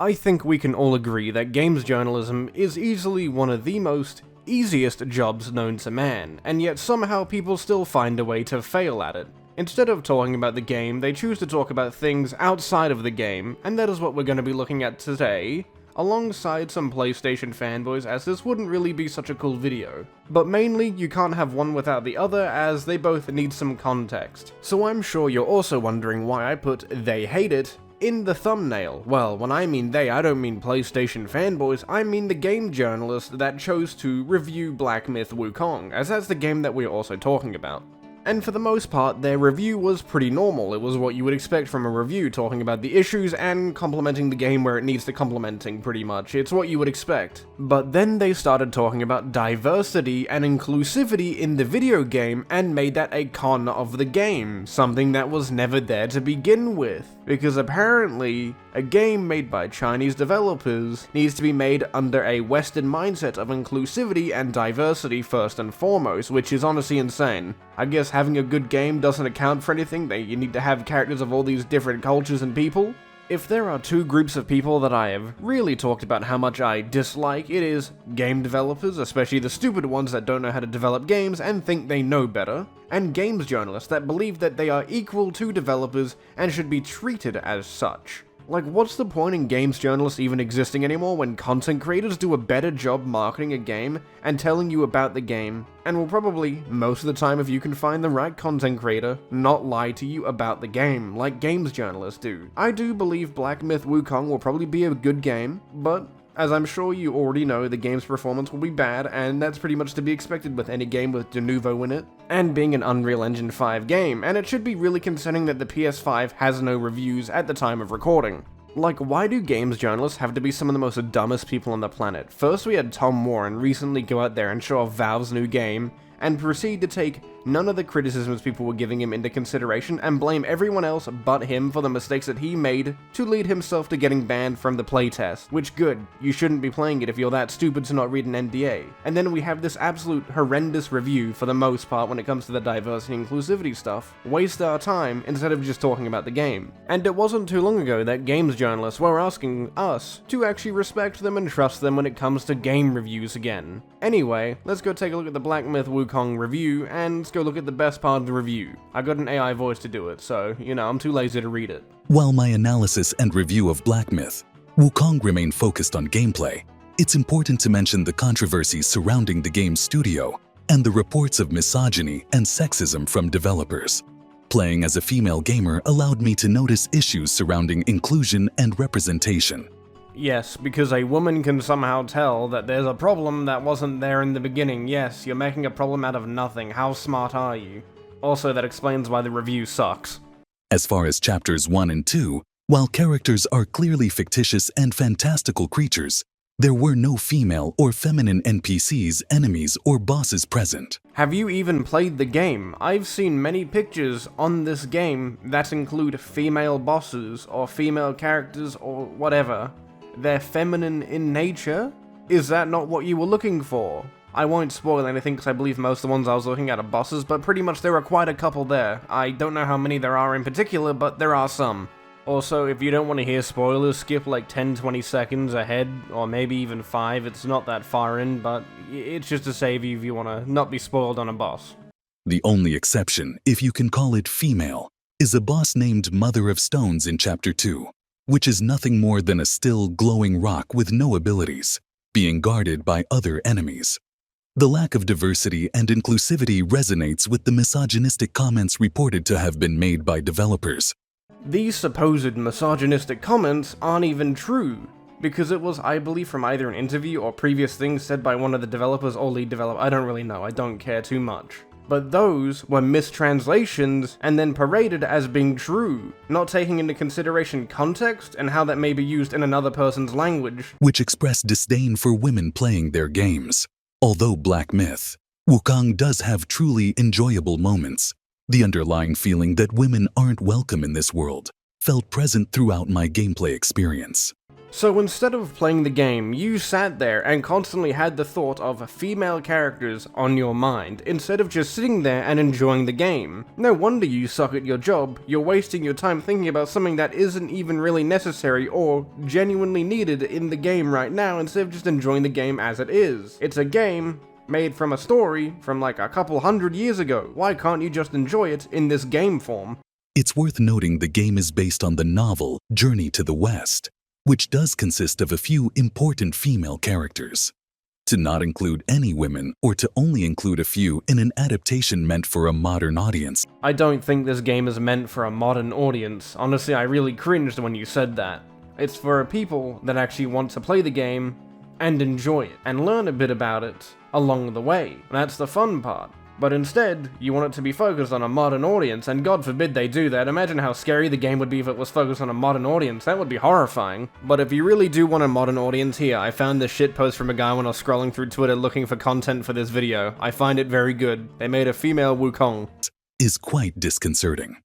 I think we can all agree that games journalism is easily one of the most easiest jobs known to man, and yet somehow people still find a way to fail at it. Instead of talking about the game, they choose to talk about things outside of the game, and that is what we're going to be looking at today, alongside some PlayStation fanboys, as this wouldn't really be such a cool video. But mainly, you can't have one without the other, as they both need some context. So I'm sure you're also wondering why I put "they hate it" in the thumbnail. Well, when I mean they, I don't mean PlayStation fanboys, I mean the game journalist that chose to review Black Myth Wukong, as that's the game that we're also talking about. And for the most part, their review was pretty normal. It was what you would expect from a review, talking about the issues and complimenting the game where it needs the complimenting, pretty much. It's what you would expect. But then they started talking about diversity and inclusivity in the video game and made that a con of the game, something that was never there to begin with. Because apparently, a game made by Chinese developers needs to be made under a Western mindset of inclusivity and diversity first and foremost, which is honestly insane. I guess having a good game doesn't account for anything, you need to have characters of all these different cultures and people. If there are two groups of people that I have really talked about how much I dislike, it is game developers, especially the stupid ones that don't know how to develop games and think they know better, and games journalists that believe that they are equal to developers and should be treated as such. Like, what's the point in games journalists even existing anymore when content creators do a better job marketing a game and telling you about the game, and will probably, most of the time if you can find the right content creator, not lie to you about the game, like games journalists do. I do believe Black Myth Wukong will probably be a good game, but as I'm sure you already know, the game's performance will be bad, and that's pretty much to be expected with any game with de novo in it, and being an Unreal Engine 5 game, and it should be really concerning that the PS5 has no reviews at the time of recording. Like, why do games journalists have to be some of the most dumbest people on the planet? First we had Tom Warren recently go out there and show off Valve's new game, and proceed to take none of the criticisms people were giving him into consideration and blame everyone else but him for the mistakes that he made to lead himself to getting banned from the playtest. Which, good, you shouldn't be playing it if you're that stupid to not read an NDA. And then we have this absolute horrendous review for the most part when it comes to the diversity and inclusivity stuff. Waste our time instead of just talking about the game. And it wasn't too long ago that games journalists were asking us to actually respect them and trust them when it comes to game reviews again. Anyway, let's go take a look at the Black Myth Wukong review, and let's go look at the best part of the review. I got an AI voice to do it, so, I'm too lazy to read it. While my analysis and review of Black Myth Wukong remain focused on gameplay, it's important to mention the controversies surrounding the game's studio and the reports of misogyny and sexism from developers. Playing as a female gamer allowed me to notice issues surrounding inclusion and representation. Yes, because a woman can somehow tell that there's a problem that wasn't there in the beginning. Yes, you're making a problem out of nothing. How smart are you? Also, that explains why the review sucks. As far as chapters 1 and 2, while characters are clearly fictitious and fantastical creatures, there were no female or feminine NPCs, enemies, or bosses present. Have you even played the game? I've seen many pictures on this game that include female bosses or female characters or whatever. They're feminine in nature? Is that not what you were looking for? I won't spoil anything because I believe most of the ones I was looking at are bosses, but pretty much there are quite a couple there. I don't know how many there are in particular, but there are some. Also, if you don't want to hear spoilers, skip like 10-20 seconds ahead, or maybe even 5, it's not that far in, but it's just to save you if you want to not be spoiled on a boss. The only exception, if you can call it female, is a boss named Mother of Stones in Chapter 2. Which is nothing more than a still, glowing rock with no abilities, being guarded by other enemies. The lack of diversity and inclusivity resonates with the misogynistic comments reported to have been made by developers. These supposed misogynistic comments aren't even true, because it was, I believe, from either an interview or previous things said by one of the developers or lead developer. I don't really know, I don't care too much. But those were mistranslations and then paraded as being true, not taking into consideration context and how that may be used in another person's language. Which express disdain for women playing their games. Although Black Myth Wukong does have truly enjoyable moments, the underlying feeling that women aren't welcome in this world felt present throughout my gameplay experience. So instead of playing the game, you sat there and constantly had the thought of female characters on your mind, instead of just sitting there and enjoying the game. No wonder you suck at your job. You're wasting your time thinking about something that isn't even really necessary or genuinely needed in the game right now, instead of just enjoying the game as it is. It's a game made from a story from like a couple hundred years ago. Why can't you just enjoy it in this game form? It's worth noting the game is based on the novel Journey to the West, which does consist of a few important female characters. To not include any women, or to only include a few in an adaptation meant for a modern audience. I don't think this game is meant for a modern audience. Honestly, I really cringed when you said that. It's for people that actually want to play the game and enjoy it, and learn a bit about it along the way. That's the fun part. But instead, you want it to be focused on a modern audience, and God forbid they do that. Imagine how scary the game would be if it was focused on a modern audience. That would be horrifying. But if you really do want a modern audience, here, I found this shitpost from a guy when I was scrolling through Twitter looking for content for this video. I find it very good. They made a female Wukong. Is quite disconcerting.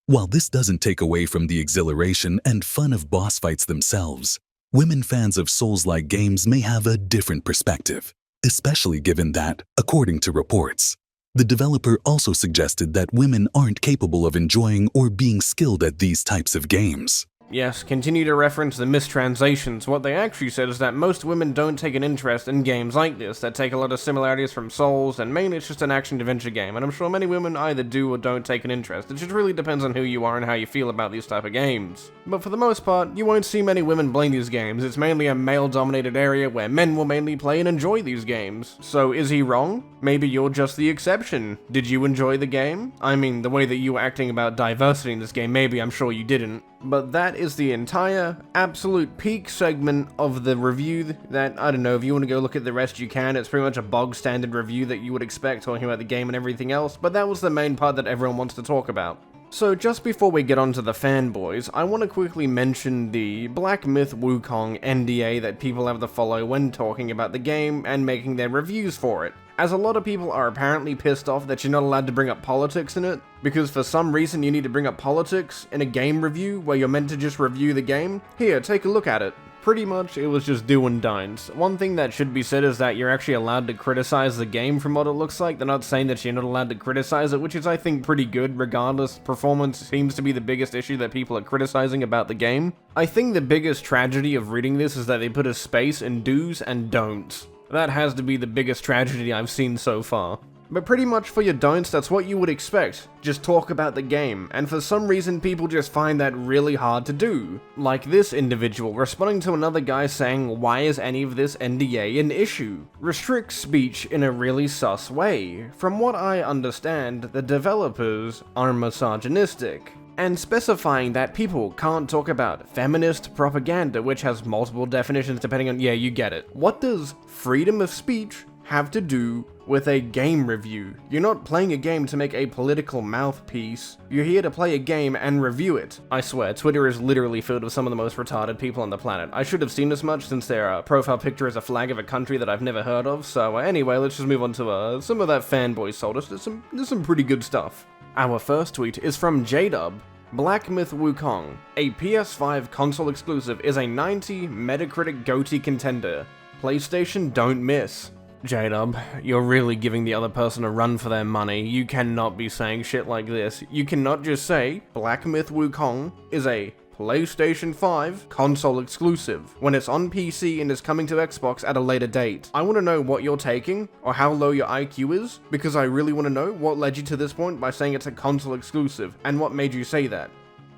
While this doesn't take away from the exhilaration and fun of boss fights themselves, women fans of Souls-like games may have a different perspective, especially given that, according to reports, the developer also suggested that women aren't capable of enjoying or being skilled at these types of games. Yes, continue to reference the mistranslations. What they actually said is that most women don't take an interest in games like this, that take a lot of similarities from Souls, and mainly it's just an action-adventure game, and I'm sure many women either do or don't take an interest. It just really depends on who you are and how you feel about these type of games. But for the most part, you won't see many women playing these games. It's mainly a male-dominated area where men will mainly play and enjoy these games. So is he wrong? Maybe you're just the exception. Did you enjoy the game? I mean, the way that you were acting about diversity in this game, maybe I'm sure you didn't. But that is the entire absolute peak segment of the review that, I don't know, if you want to go look at the rest you can. It's pretty much a bog standard review that you would expect, talking about the game and everything else, but that was the main part that everyone wants to talk about. So just before we get on to the fanboys, I want to quickly mention the Black Myth Wukong NDA that people have to follow when talking about the game and making their reviews for it. As a lot of people are apparently pissed off that you're not allowed to bring up politics in it, because for some reason you need to bring up politics in a game review where you're meant to just review the game. Here, take a look at it. Pretty much, it was just do and don'ts. One thing that should be said is that you're actually allowed to criticize the game from what it looks like. They're not saying that you're not allowed to criticize it, which is, I think, pretty good regardless. Performance seems to be the biggest issue that people are criticizing about the game. I think the biggest tragedy of reading this is that they put a space in do's and don'ts. That has to be the biggest tragedy I've seen so far. But pretty much for your don'ts, that's what you would expect. Just talk about the game, and for some reason people just find that really hard to do. Like this individual responding to another guy saying, why is any of this NDA an issue? Restricts speech in a really sus way. From what I understand, the developers are misogynistic, and specifying that people can't talk about feminist propaganda, which has multiple definitions depending on, yeah, you get it. What does freedom of speech have to do with a game review? You're not playing a game to make a political mouthpiece. You're here to play a game and review it. I swear, Twitter is literally filled with some of the most retarded people on the planet. I should have seen this much since their profile picture is a flag of a country that I've never heard of. So anyway, let's just move on to some of that Fanboy sold us. There's some pretty good stuff. Our first tweet is from JDub. Black Myth Wukong, a PS5 console exclusive, is a 90 Metacritic GOTY contender. PlayStation don't miss. JDub, you're really giving the other person a run for their money. You cannot be saying shit like this. You cannot just say Black Myth Wukong is a PlayStation 5 console exclusive when it's on PC and is coming to Xbox at a later date. I want to know what you're taking or how low your IQ is, because I really want to know what led you to this point by saying it's a console exclusive and what made you say that.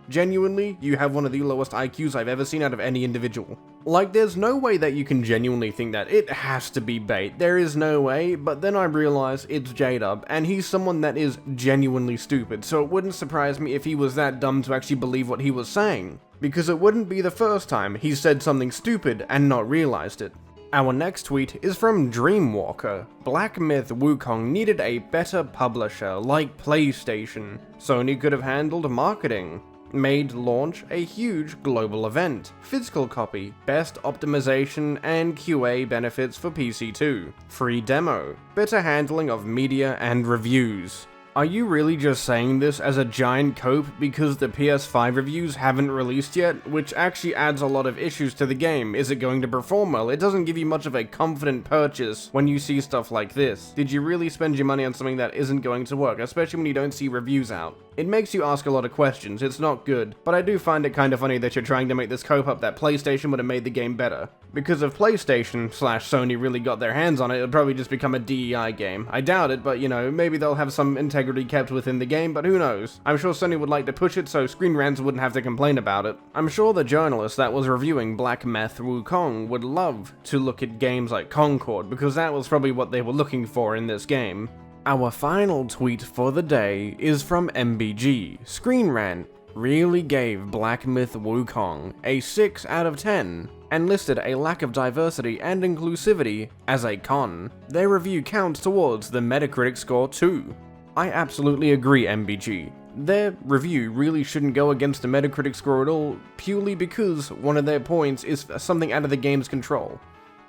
Genuinely, you have one of the lowest IQs I've ever seen out of any individual. Like, there's no way that you can genuinely think that. It has to be bait. There is no way, but then I realize it's JDub, and he's someone that is genuinely stupid, so it wouldn't surprise me if he was that dumb to actually believe what he was saying, because it wouldn't be the first time he said something stupid and not realized it. Our next tweet is from Dreamwalker. Black Myth Wukong needed a better publisher, like PlayStation. Sony could have handled marketing. Made launch a huge global event. Physical copy, best optimization and QA benefits for PC2. Free demo. Better handling of media and reviews. Are you really just saying this as a giant cope because the PS5 reviews haven't released yet, which actually adds a lot of issues to the game? Is it going to perform well? It doesn't give you much of a confident purchase when you see stuff like this. Did you really spend your money on something that isn't going to work, especially when you don't see reviews out? It makes you ask a lot of questions, it's not good, but I do find it kind of funny that you're trying to make this cope up that PlayStation would have made the game better. Because if PlayStation/Sony really got their hands on it, it'd probably just become a DEI game. I doubt it, but you know, maybe they'll have some integrity kept within the game, but who knows. I'm sure Sony would like to push it so Screen Rants wouldn't have to complain about it. I'm sure the journalist that was reviewing Black Meth Wukong would love to look at games like Concord, because that was probably what they were looking for in this game. Our final tweet for the day is from MBG. Screen Rant really gave Black Myth Wukong a 6 out of 10 and listed a lack of diversity and inclusivity as a con. Their review counts towards the Metacritic score too. I absolutely agree, MBG. Their review really shouldn't go against the Metacritic score at all, purely because one of their points is something out of the game's control.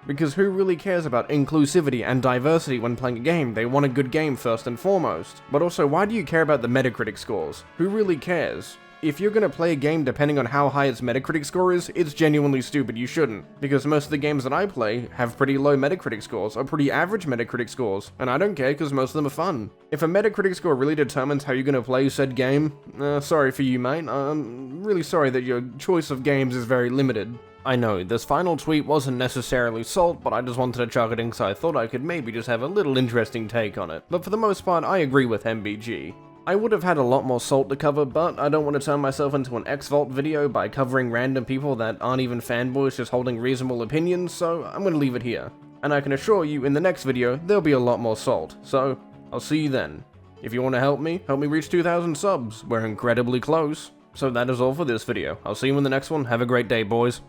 Because who really cares about inclusivity and diversity when playing a game? They want a good game first and foremost. But also, why do you care about the Metacritic scores? Who really cares? If you're gonna play a game depending on how high its Metacritic score is, it's genuinely stupid, you shouldn't. Because most of the games that I play have pretty low Metacritic scores, or pretty average Metacritic scores, and I don't care because most of them are fun. If a Metacritic score really determines how you're gonna play said game, sorry for you, mate. I'm really sorry that your choice of games is very limited. I know, this final tweet wasn't necessarily salt, but I just wanted to chuck it in because I thought I could maybe just have a little interesting take on it. But for the most part, I agree with MBG. I would have had a lot more salt to cover, but I don't want to turn myself into an X-Vault video by covering random people that aren't even fanboys just holding reasonable opinions, so I'm going to leave it here. And I can assure you, in the next video, there'll be a lot more salt, so I'll see you then. If you want to help me reach 2,000 subs. We're incredibly close. So that is all for this video. I'll see you in the next one. Have a great day, boys.